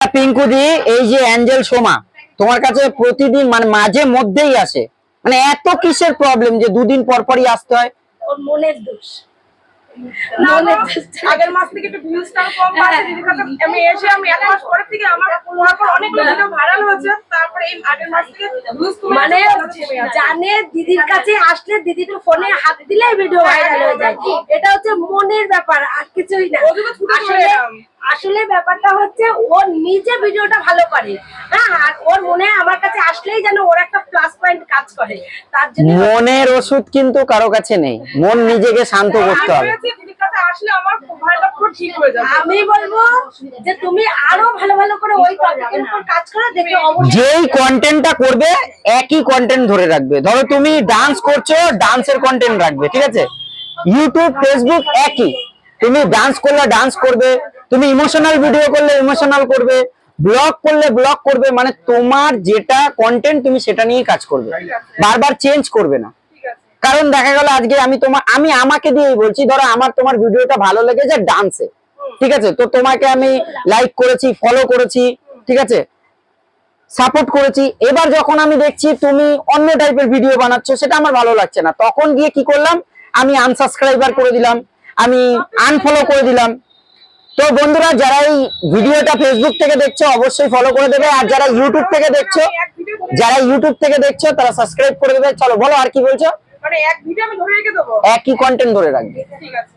পিঙ্কু দি, এই যে অ্যাঞ্জেল সোমা তোমার কাছে প্রতিদিন মানে মাঝে মধ্যেই আসে, মানে এত কিসের প্রবলেম যে দুদিন পর পরই আসতে হয়? ওর মনের দোষ। আগের মাস থেকে একটু ভিউজটা কম আছে দিদির কাছে। আমি এক মাস পরে থেকে আমার অনেক ভিডিও ভাইরাল হয়েছে, তারপরে এই আগের মাস থেকে ভিউজ মানে জানে দিদির কাছে আসলে দিদি তো ফোনে হাত দিলে ভিডিও ভাইরাল হয়ে যায়। এটা হচ্ছে মনের ব্যাপার, আর কিছুই না। আসলে ব্যাপারটা হচ্ছে ও নিজে ভিডিওটা ভালো করে, হ্যাঁ, আর ওর মনে আমার কাছে আসলেই যেন ওর একটা প্লাস পয়েন্ট কাজ করে। তার জন্য মনের ওষুধ কিন্তু কারো কাছে নেই, মন নিজেকে শান্ত করতে হবে। দিদির কাছে আসলে আমার ভাইরালটা পুরো ঠিক হয়ে যাবে। আমি বলবো যে তুমি আরো ভালো ভালো করে ওই টপিকের উপর কাজ করো, দেখবে অবশ্যই যেই কন্টেন্টটা করবে একই কন্টেন্ট ধরে রাখবে। ধরো তুমি ডান্স করছো, ডান্সের কন্টেন্ট রাখবে, ঠিক আছে? ইউটিউব ফেসবুক একই, তুমি ডান্স করলে ডান্স করবে, তুমি ইমোশনাল ভিডিও করলে ইমোশনাল করবে, ব্লগ করলে ব্লগ করবে, মানে তোমার যেটা কন্টেন্ট তুমি সেটা নিয়েই কাজ করবে, বারবার চেঞ্জ করবে না। কারণ দেখা গেল আজকে আমি আমাকে দিয়েই বলছি, ধরো আমার তোমার ভিডিওটা ভালো লেগেছে ডান্সে, ঠিক আছে, তো তোমাকে আমি লাইক করেছি, ফলো করেছি, ঠিক আছে, সাপোর্ট করেছি। এবার যখন আমি দেখছি তুমি অন্য টাইপের ভিডিও বানাচ্ছ, সেটা আমার ভালো লাগছে না, তখন গিয়ে কি করলাম, আমি আনসাবস্ক্রাইবার করে দিলাম, আমি আনফলো করে দিলাম। তো বন্ধুরা, যারা এই ভিডিওটা ফেসবুক থেকে দেখছো অবশ্যই ফলো করে দেবে, আর যারা ইউটিউব থেকে দেখছো তারা সাবস্ক্রাইব করে দেবে। চলো বলো আর কি বলছো? মানে এক ভিডিও আমি ধরে রেখে দেবো, একই কন্টেন্ট ধরে রাখবে। ঠিক আছে।